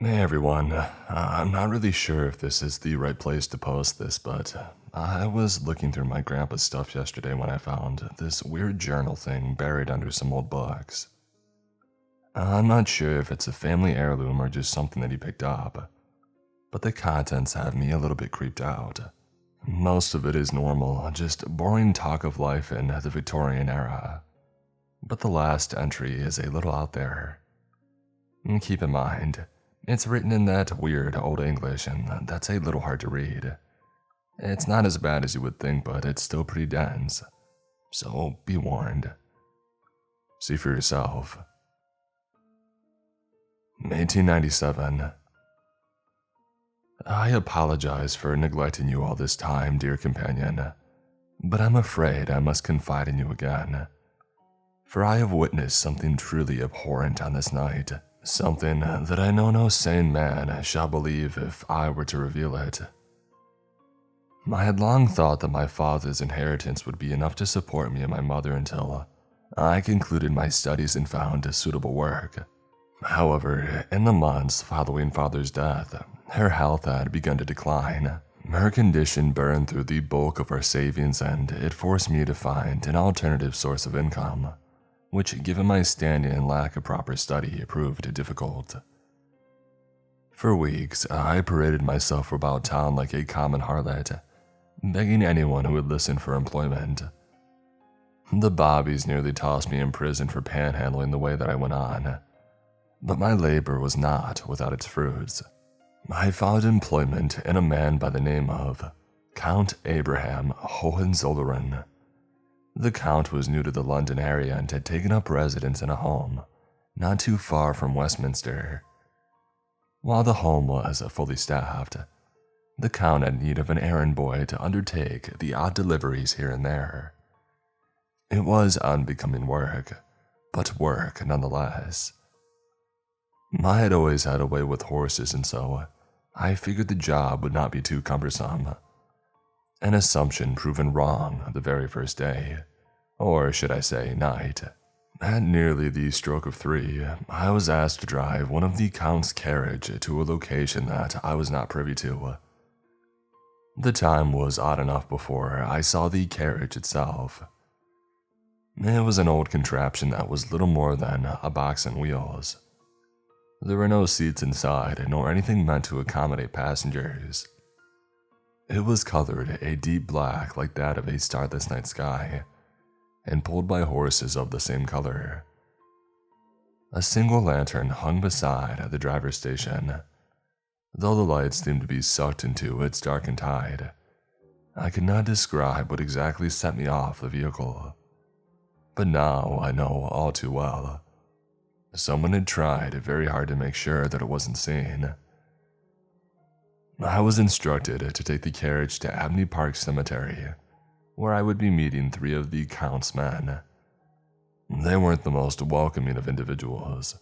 Hey everyone, I'm not really sure if this is the right place to post this, but I was looking through my grandpa's stuff yesterday when I found this weird journal thing buried under some old books. I'm not sure if it's a family heirloom or just something that he picked up, but the contents have me a little bit creeped out. Most of it is normal, just boring talk of life in the Victorian era, but the last entry is a little out there. Keep in mind, it's written in that weird Old English, and that's a little hard to read. It's not as bad as you would think, but it's still pretty dense. So be warned. See for yourself. 1897. I apologize for neglecting you all this time, dear companion, but I'm afraid I must confide in you again. For I have witnessed something truly abhorrent on this night. Something that I know no sane man shall believe if I were to reveal it. I had long thought that my father's inheritance would be enough to support me and my mother until I concluded my studies and found suitable work. However, in the months following father's death, her health had begun to decline. Her condition burned through the bulk of our savings, and it forced me to find an alternative source of income, which, given my standing and lack of proper study, proved difficult. For weeks, I paraded myself about town like a common harlot, begging anyone who would listen for employment. The bobbies nearly tossed me in prison for panhandling the way that I went on, but my labor was not without its fruits. I found employment in a man by the name of Count Abraham Hohenzollern. The Count was new to the London area and had taken up residence in a home not too far from Westminster. While the home was fully staffed, the Count had need of an errand boy to undertake the odd deliveries here and there. It was unbecoming work, but work nonetheless. I had always had a way with horses, and so I figured the job would not be too cumbersome. An assumption proven wrong the very first day, or should I say night. At nearly the stroke of 3, I was asked to drive one of the Count's carriage to a location that I was not privy to. The time was odd enough before I saw the carriage itself. It was an old contraption that was little more than a box on wheels. There were no seats inside, nor anything meant to accommodate passengers. It was colored a deep black like that of a starless night sky, and pulled by horses of the same color. A single lantern hung beside the driver's station, though the lights seemed to be sucked into its darkened tide. I could not describe what exactly set me off the vehicle, but now I know all too well. Someone had tried very hard to make sure that it wasn't seen. I was instructed to take the carriage to Abney Park Cemetery, where I would be meeting 3 of the Count's men. They weren't the most welcoming of individuals,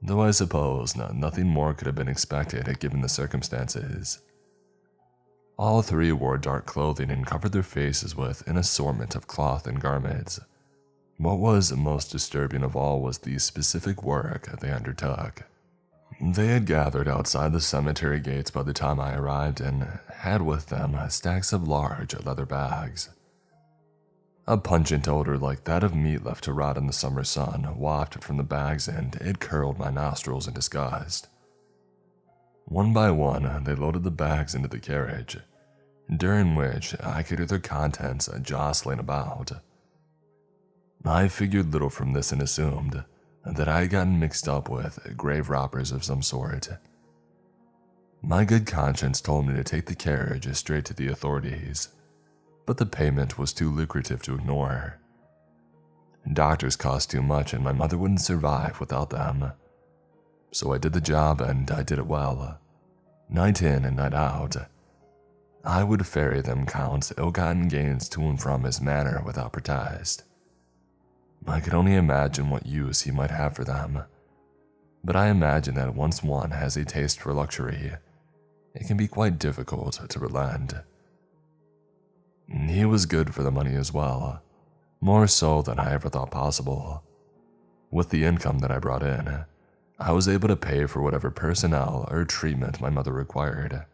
though I suppose nothing more could have been expected given the circumstances. All 3 wore dark clothing and covered their faces with an assortment of cloth and garments. What was most disturbing of all was the specific work they undertook. They had gathered outside the cemetery gates by the time I arrived and had with them stacks of large leather bags. A pungent odor like that of meat left to rot in the summer sun wafted from the bags, and it curled my nostrils in disgust. One by one, they loaded the bags into the carriage, during which I could hear their contents jostling about. I figured little from this and assumed that I had gotten mixed up with grave robbers of some sort. My good conscience told me to take the carriage straight to the authorities, but the payment was too lucrative to ignore. Doctors cost too much, and my mother wouldn't survive without them. So I did the job, and I did it well. Night in and night out, I would ferry them Count's ill-gotten gains to and from his manor without protest. I could only imagine what use he might have for them, but I imagine that once one has a taste for luxury, it can be quite difficult to relent. He was good for the money as well, more so than I ever thought possible. With the income that I brought in, I was able to pay for whatever personnel or treatment my mother required,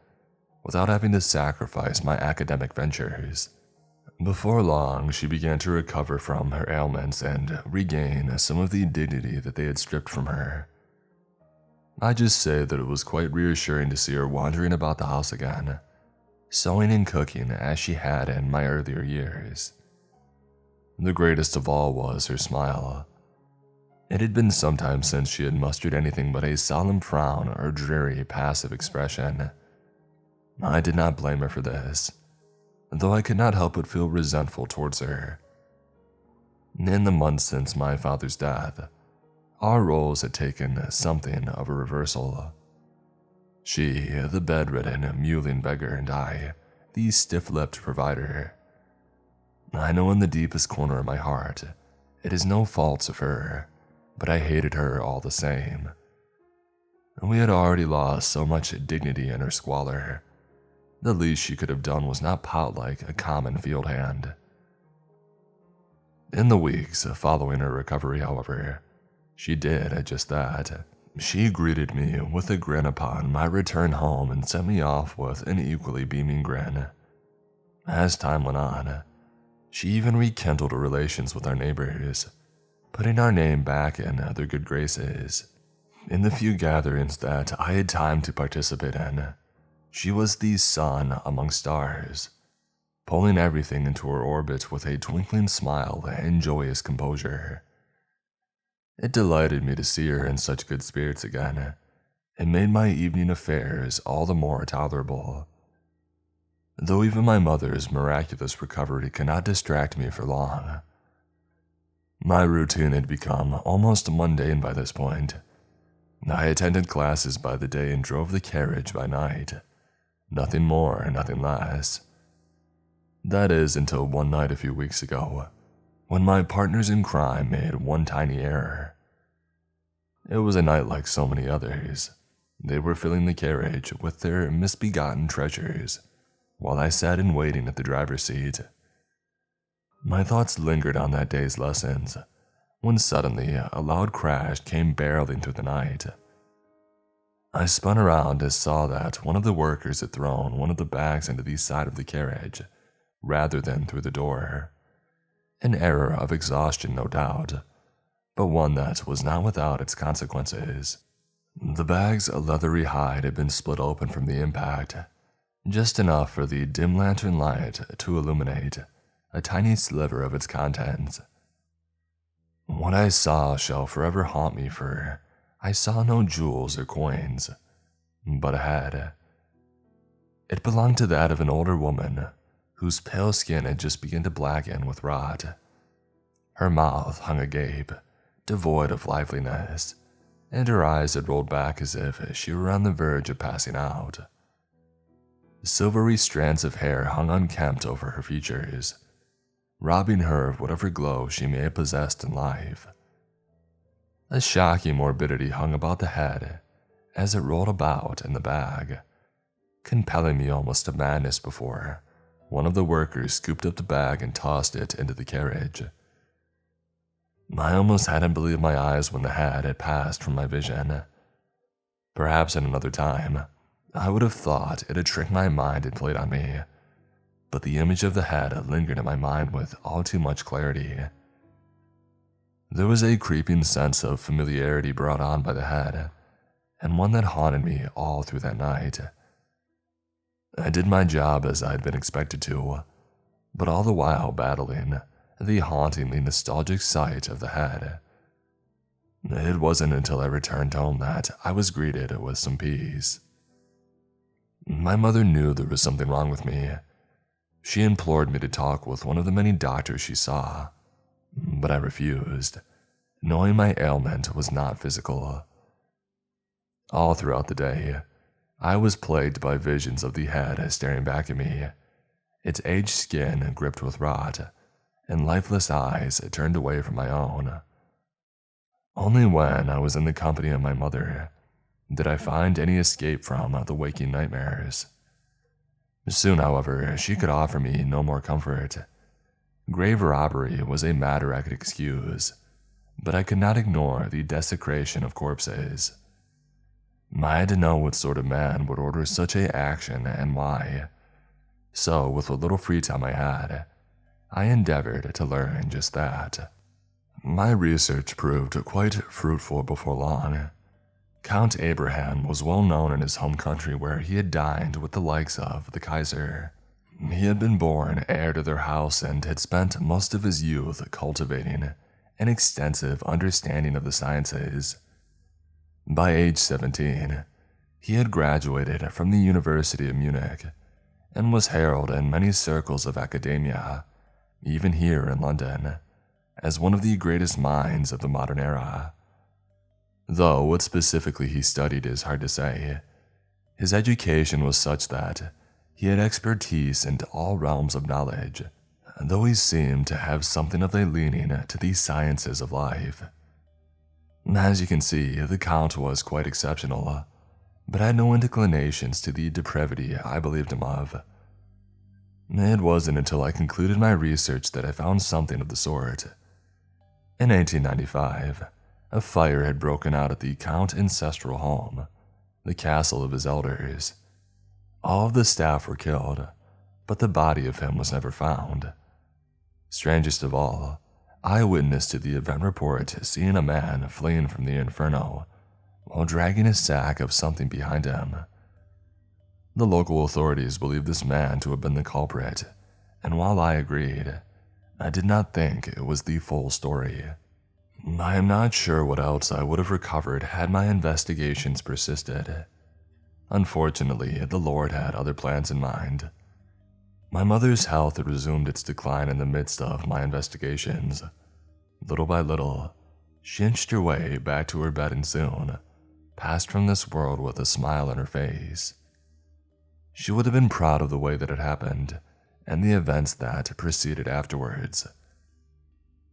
without having to sacrifice my academic ventures. Before long, she began to recover from her ailments and regain some of the dignity that they had stripped from her. I just say that it was quite reassuring to see her wandering about the house again, sewing and cooking as she had in my earlier years. The greatest of all was her smile. It had been some time since she had mustered anything but a solemn frown or dreary, passive expression. I did not blame her for this, though I could not help but feel resentful towards her. In the months since my father's death, our roles had taken something of a reversal. She, the bedridden, mewling beggar, and I, the stiff-lipped provider. I know in the deepest corner of my heart, it is no fault of her, but I hated her all the same. We had already lost so much dignity in her squalor. The least she could have done was not pout like a common field hand. In the weeks following her recovery, however, she did just that. She greeted me with a grin upon my return home and sent me off with an equally beaming grin. As time went on, she even rekindled relations with our neighbors, putting our name back in their good graces. In the few gatherings that I had time to participate in, she was the sun among stars, pulling everything into her orbit with a twinkling smile and joyous composure. It delighted me to see her in such good spirits again. It made my evening affairs all the more tolerable. Though even my mother's miraculous recovery could not distract me for long. My routine had become almost mundane by this point. I attended classes by the day and drove the carriage by night. Nothing more, nothing less. That is until one night a few weeks ago, when my partners in crime made one tiny error. It was a night like so many others. They were filling the carriage with their misbegotten treasures, while I sat in waiting at the driver's seat. My thoughts lingered on that day's lessons, when suddenly a loud crash came barreling through the night. I spun around and saw that one of the workers had thrown one of the bags into the side of the carriage, rather than through the door. An error of exhaustion, no doubt, but one that was not without its consequences. The bag's leathery hide had been split open from the impact, just enough for the dim lantern light to illuminate a tiny sliver of its contents. What I saw shall forever haunt me, for I saw no jewels or coins, but a head. It belonged to that of an older woman, whose pale skin had just begun to blacken with rot. Her mouth hung agape, devoid of liveliness, and her eyes had rolled back as if she were on the verge of passing out. Silvery strands of hair hung unkempt over her features, robbing her of whatever glow she may have possessed in life. A shocking morbidity hung about the head as it rolled about in the bag, compelling me almost to madness before one of the workers scooped up the bag and tossed it into the carriage. I almost hadn't believed my eyes when the head had passed from my vision. Perhaps at another time, I would have thought it had tricked my mind and played on me, but the image of the head lingered in my mind with all too much clarity. There was a creeping sense of familiarity brought on by the head, and one that haunted me all through that night. I did my job as I had been expected to, but all the while battling the hauntingly nostalgic sight of the head. It wasn't until I returned home that I was greeted with some peace. My mother knew there was something wrong with me. She implored me to talk with one of the many doctors she saw, but I refused, knowing my ailment was not physical. All throughout the day, I was plagued by visions of the head staring back at me, its aged skin gripped with rot, and lifeless eyes turned away from my own. Only when I was in the company of my mother did I find any escape from the waking nightmares. Soon, however, she could offer me no more comfort. Grave robbery was a matter I could excuse, but I could not ignore the desecration of corpses. I had to know what sort of man would order such a action and why. So, with what little free time I had, I endeavored to learn just that. My research proved quite fruitful before long. Count Abraham was well known in his home country where he had dined with the likes of the Kaiser. He had been born heir to their house and had spent most of his youth cultivating an extensive understanding of the sciences. By age 17, he had graduated from the University of Munich and was heralded in many circles of academia, even here in London, as one of the greatest minds of the modern era. Though what specifically he studied is hard to say, his education was such that he had expertise into all realms of knowledge, though he seemed to have something of a leaning to the sciences of life. As you can see, the Count was quite exceptional, but had no inclinations to the depravity I believed him of. It wasn't until I concluded my research that I found something of the sort. In 1895, a fire had broken out at the Count's ancestral home, the castle of his elders. All of the staff were killed, but the body of him was never found. Strangest of all, eyewitness to the event report seeing a man fleeing from the inferno while dragging a sack of something behind him. The local authorities believed this man to have been the culprit, and while I agreed, I did not think it was the full story. I am not sure what else I would have recovered had my investigations persisted. Unfortunately, the Lord had other plans in mind. My mother's health had resumed its decline in the midst of my investigations. Little by little, she inched her way back to her bed and soon passed from this world with a smile on her face. She would have been proud of the way that it happened and the events that proceeded afterwards.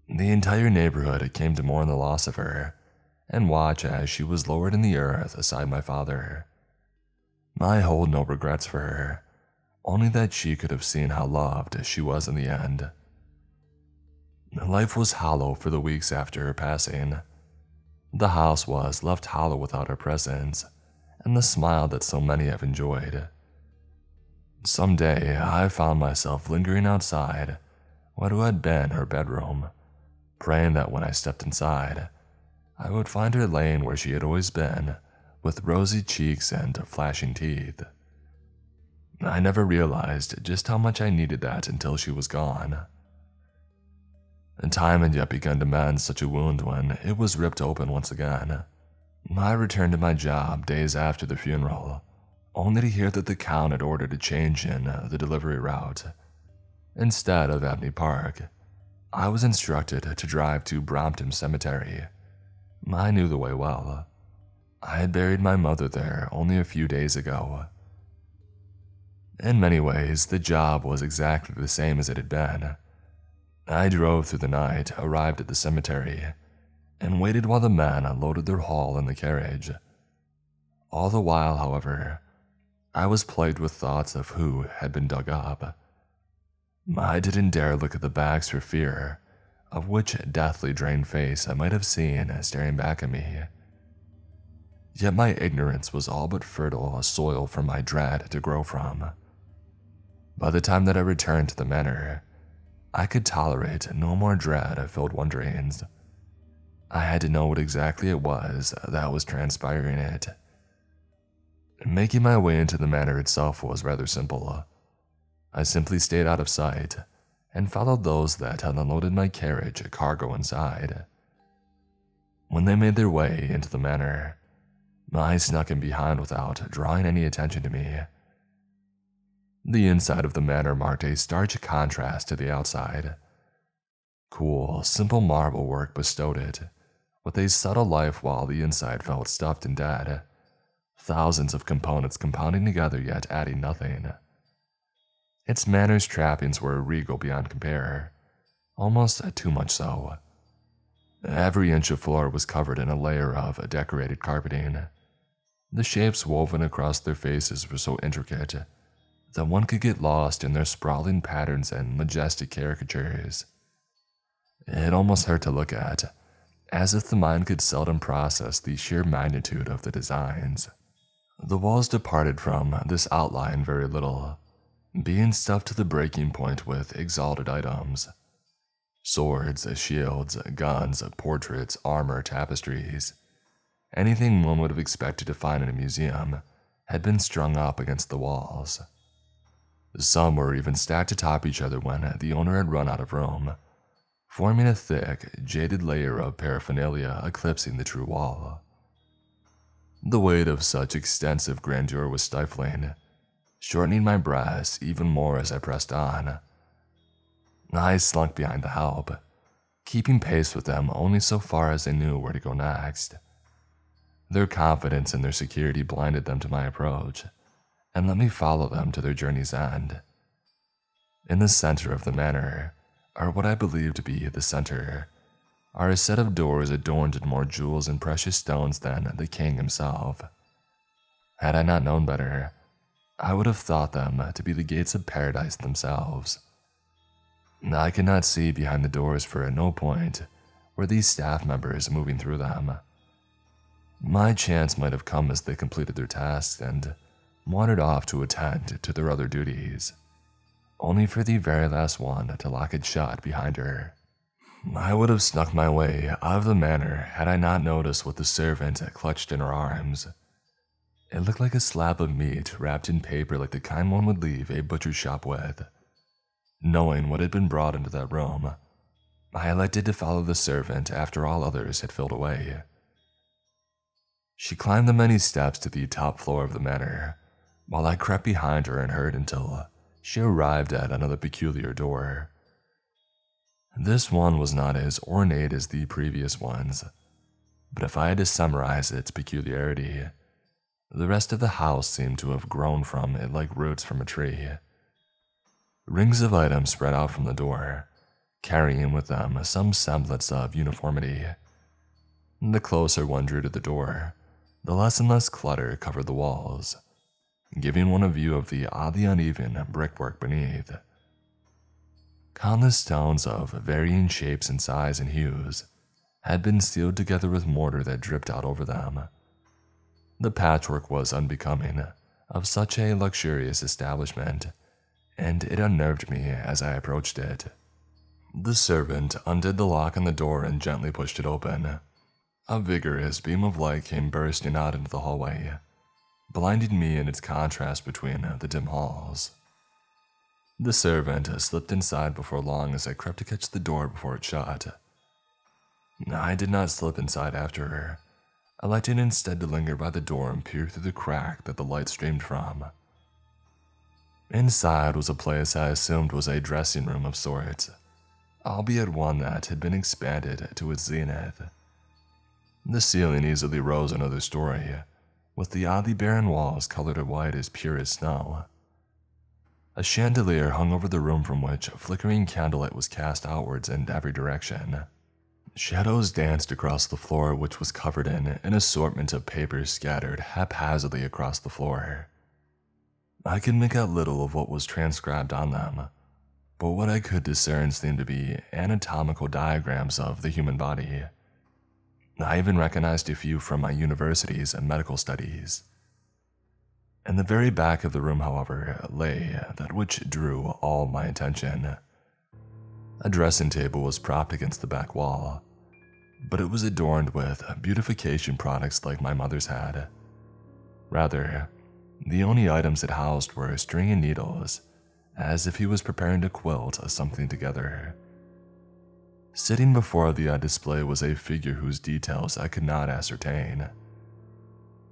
The entire neighborhood came to mourn the loss of her and watch as she was lowered in the earth aside my father. I hold no regrets for her, only that she could have seen how loved she was in the end. Life was hollow for the weeks after her passing. The house was left hollow without her presence and the smile that so many have enjoyed. Someday, I found myself lingering outside what had been her bedroom, praying that when I stepped inside, I would find her laying where she had always been, with rosy cheeks and flashing teeth. I never realized just how much I needed that until she was gone. Time had yet begun to mend such a wound when it was ripped open once again. I returned to my job days after the funeral, only to hear that the Count had ordered a change in the delivery route. Instead of Abney Park, I was instructed to drive to Brompton Cemetery. I knew the way well. I had buried my mother there only a few days ago. In many ways, the job was exactly the same as it had been. I drove through the night, arrived at the cemetery, and waited while the men unloaded their haul in the carriage. All the while, however, I was plagued with thoughts of who had been dug up. I didn't dare look at the backs for fear of which deathly drained face I might have seen staring back at me. Yet my ignorance was all but fertile soil for my dread to grow from. By the time that I returned to the manor, I could tolerate no more dread-filled wonderings. I had to know what exactly it was that was transpiring it. Making my way into the manor itself was rather simple. I simply stayed out of sight and followed those that had unloaded my carriage cargo inside. When they made their way into the manor, I snuck in behind without drawing any attention to me. The inside of the manor marked a stark contrast to the outside. Cool, simple marble work bestowed it with a subtle life while the inside felt stuffed and dead. Thousands of components compounding together yet adding nothing. Its manor's trappings were regal beyond compare, almost too much so. Every inch of floor was covered in a layer of decorated carpeting. The shapes woven across their faces were so intricate that one could get lost in their sprawling patterns and majestic caricatures. It almost hurt to look at, as if the mind could seldom process the sheer magnitude of the designs. The walls departed from this outline very little, being stuffed to the breaking point with exalted items. Swords, shields, guns, portraits, armor, tapestries. Anything one would have expected to find in a museum had been strung up against the walls. Some were even stacked atop each other when the owner had run out of room, forming a thick, jaded layer of paraphernalia eclipsing the true wall. The weight of such extensive grandeur was stifling, shortening my breaths even more as I pressed on. I slunk behind the help, keeping pace with them only so far as they knew where to go next. Their confidence in their security blinded them to my approach, and let me follow them to their journey's end. In the center of the manor, or what I believe to be the center, are a set of doors adorned in more jewels and precious stones than the king himself. Had I not known better, I would have thought them to be the gates of paradise themselves. I could not see behind the doors, for at no point were these staff members moving through them. My chance might have come as they completed their tasks and wandered off to attend to their other duties, only for the very last one to lock it shut behind her. I would have snuck my way out of the manor had I not noticed what the servant clutched in her arms. It looked like a slab of meat wrapped in paper, like the kind one would leave a butcher's shop with. Knowing what had been brought into that room, I elected to follow the servant after all others had filled away. She climbed the many steps to the top floor of the manor, while I crept behind her and heard until she arrived at another peculiar door. This one was not as ornate as the previous ones, but if I had to summarize its peculiarity, the rest of the house seemed to have grown from it like roots from a tree. Rings of items spread out from the door, carrying with them some semblance of uniformity. The closer one drew to the door, the less and less clutter covered the walls, giving one a view of the oddly uneven brickwork beneath. Countless stones of varying shapes and size and hues had been sealed together with mortar that dripped out over them. The patchwork was unbecoming of such a luxurious establishment, and it unnerved me as I approached it. The servant undid the lock on the door and gently pushed it open. A vigorous beam of light came bursting out into the hallway, blinding me in its contrast between the dim halls. The servant slipped inside before long as I crept to catch the door before it shut. I did not slip inside after her, electing instead to linger by the door and peer through the crack that the light streamed from. Inside was a place I assumed was a dressing room of sorts, albeit one that had been expanded to its zenith. The ceiling easily rose another story, with the oddly barren walls colored white as pure as snow. A chandelier hung over the room from which flickering candlelight was cast outwards in every direction. Shadows danced across the floor, which was covered in an assortment of papers scattered haphazardly across the floor. I could make out little of what was transcribed on them, but what I could discern seemed to be anatomical diagrams of the human body. I even recognized a few from my university's medical studies. In the very back of the room, however, lay that which drew all my attention. A dressing table was propped against the back wall, but it was adorned with beautification products like my mother's had. Rather, the only items it housed were string and needles, as if he was preparing to quilt something together. Sitting before the display was a figure whose details I could not ascertain.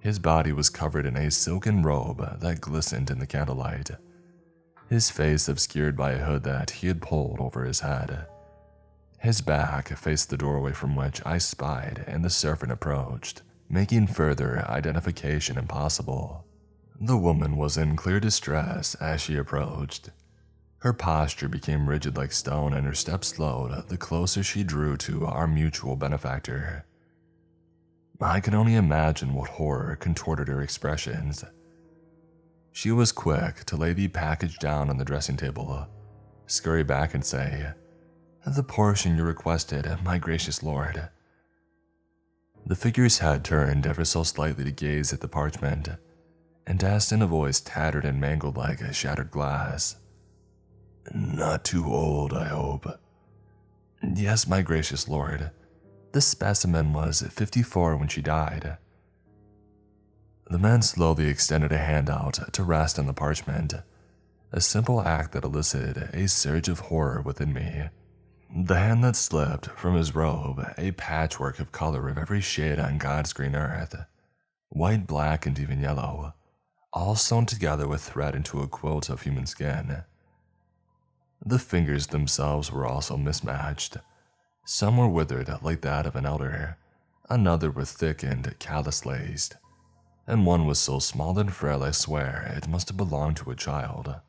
His body was covered in a silken robe that glistened in the candlelight, his face obscured by a hood that he had pulled over his head. His back faced the doorway from which I spied and the servant approached, making further identification impossible. The woman was in clear distress as she approached. Her posture became rigid like stone and her steps slowed the closer she drew to our mutual benefactor. I can only imagine what horror contorted her expressions. She was quick to lay the package down on the dressing table, scurry back and say, "The portion you requested, my gracious lord. The figure's head turned ever so slightly to gaze at the parchment, and asked in a voice tattered and mangled like shattered glass, "Not too old, I hope?" "Yes, my gracious lord. This specimen was 54 when she died." The man slowly extended a hand out to rest on the parchment, a simple act that elicited a surge of horror within me. The hand that slipped from his robe, a patchwork of color of every shade on God's green earth, white, black, and even yellow, all sewn together with thread into a quilt of human skin. The fingers themselves were also mismatched. Some were withered like that of an elder, another were thick and callous-laced, and one was so small and frail I swear it must have belonged to a child.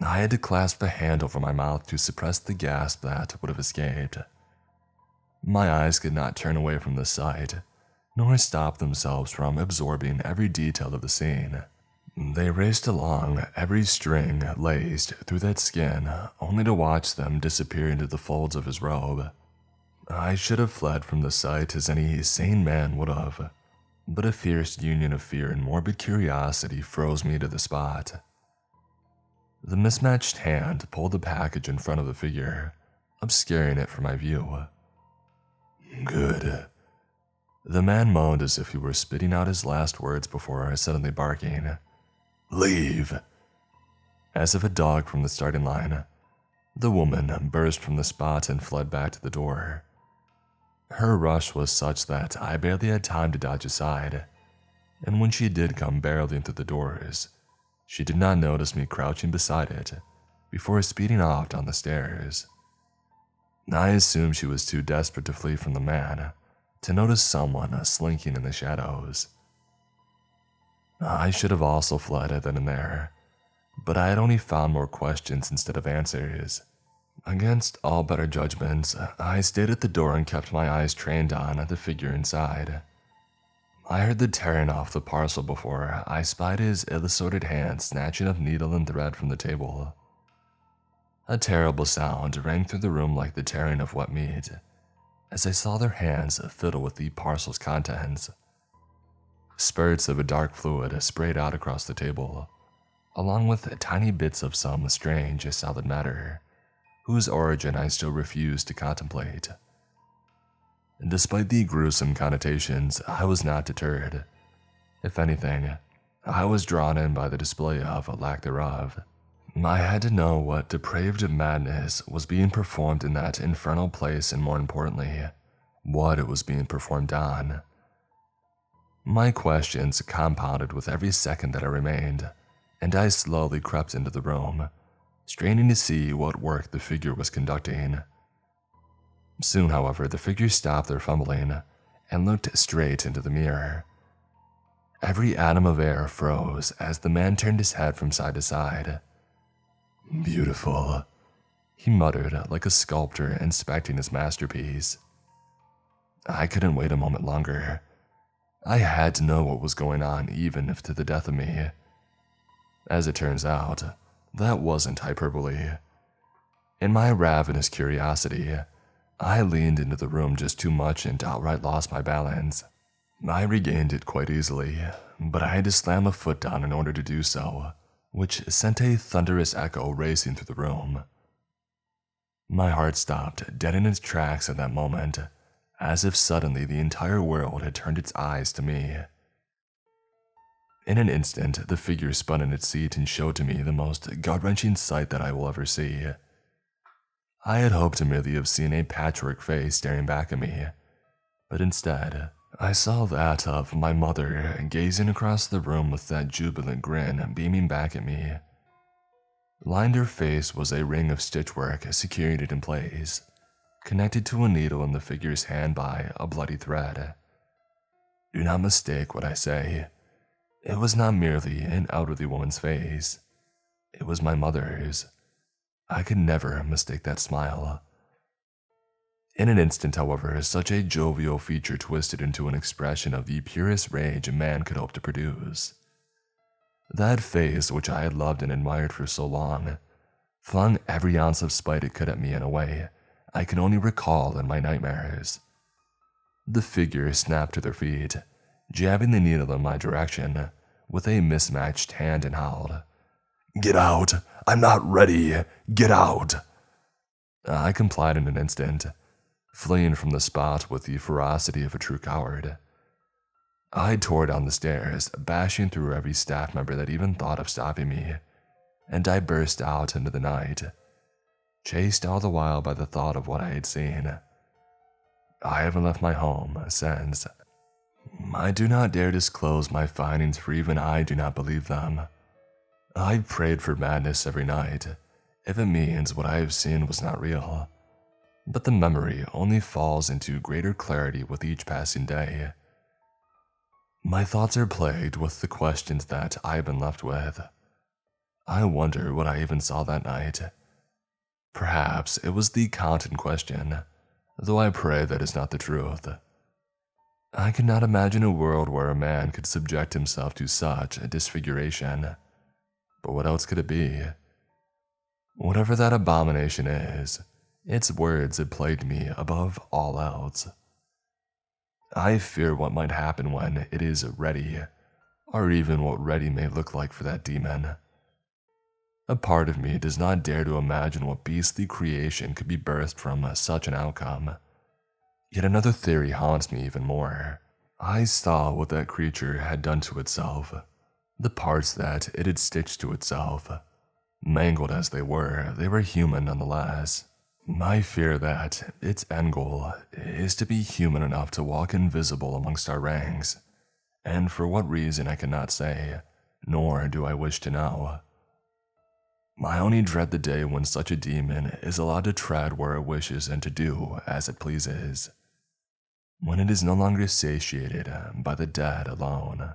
I had to clasp the hand over my mouth to suppress the gasp that would have escaped. My eyes could not turn away from the sight, nor stop themselves from absorbing every detail of the scene. They raced along, every string laced through that skin, only to watch them disappear into the folds of his robe. I should have fled from the sight as any sane man would have, but a fierce union of fear and morbid curiosity froze me to the spot. The mismatched hand pulled the package in front of the figure, obscuring it from my view. "Good." The man moaned as if he were spitting out his last words before suddenly barking, "Leave!" As if a dog from the starting line, the woman burst from the spot and fled back to the door. Her rush was such that I barely had time to dodge aside, and when she did come barreling through the doors, she did not notice me crouching beside it before speeding off down the stairs. I assumed she was too desperate to flee from the man to notice someone slinking in the shadows. I should have also fled then and there, but I had only found more questions instead of answers. Against all better judgments, I stayed at the door and kept my eyes trained on the figure inside. I heard the tearing off the parcel before I spied his ill-assorted hand snatching up needle and thread from the table. A terrible sound rang through the room like the tearing of wet meat, as I saw their hands fiddle with the parcel's contents. Spurts of a dark fluid sprayed out across the table, along with tiny bits of some strange solid matter, whose origin I still refused to contemplate. Despite the gruesome connotations, I was not deterred. If anything, I was drawn in by the display of lack thereof. I had to know what depraved madness was being performed in that infernal place, and more importantly, what it was being performed on. My questions compounded with every second that I remained, and I slowly crept into the room, straining to see what work the figure was conducting. Soon, however, the figure stopped their fumbling and looked straight into the mirror. Every atom of air froze as the man turned his head from side to side. "Beautiful," he muttered like a sculptor inspecting his masterpiece. I couldn't wait a moment longer. I had to know what was going on, even if to the death of me. As it turns out, that wasn't hyperbole. In my ravenous curiosity, I leaned into the room just too much and outright lost my balance. I regained it quite easily, but I had to slam a foot down in order to do so, which sent a thunderous echo racing through the room. My heart stopped dead in its tracks at that moment, as if suddenly the entire world had turned its eyes to me. In an instant, the figure spun in its seat and showed to me the most gut-wrenching sight that I will ever see. I had hoped to merely have seen a patchwork face staring back at me, but instead, I saw that of my mother gazing across the room with that jubilant grin beaming back at me. Lined her face was a ring of stitchwork securing it in place, connected to a needle in the figure's hand by a bloody thread. Do not mistake what I say. It was not merely an elderly woman's face. It was my mother's. I could never mistake that smile. In an instant, however, such a jovial feature twisted into an expression of the purest rage a man could hope to produce. That face, which I had loved and admired for so long, flung every ounce of spite it could at me in a way I can only recall in my nightmares. The figure snapped to their feet, jabbing the needle in my direction with a mismatched hand and howled, "Get out! I'm not ready! Get out!" I complied in an instant, fleeing from the spot with the ferocity of a true coward. I tore down the stairs, bashing through every staff member that even thought of stopping me, and I burst out into the night, chased all the while by the thought of what I had seen. I haven't left my home since. I do not dare disclose my findings, for even I do not believe them. I've prayed for madness every night, if it means what I have seen was not real. But the memory only falls into greater clarity with each passing day. My thoughts are plagued with the questions that I have been left with. I wonder what I even saw that night. Perhaps it was the content question, though I pray that is not the truth. I could not imagine a world where a man could subject himself to such a disfiguration. But what else could it be? Whatever that abomination is, its words have plagued me above all else. I fear what might happen when it is ready, or even what ready may look like for that demon. A part of me does not dare to imagine what beastly creation could be birthed from such an outcome. Yet another theory haunts me even more. I saw what that creature had done to itself, the parts that it had stitched to itself. Mangled as they were human nonetheless. I fear that its end goal is to be human enough to walk invisible amongst our ranks, and for what reason I cannot say, nor do I wish to know. I only dread the day when such a demon is allowed to tread where it wishes and to do as it pleases, when it is no longer satiated by the dead alone.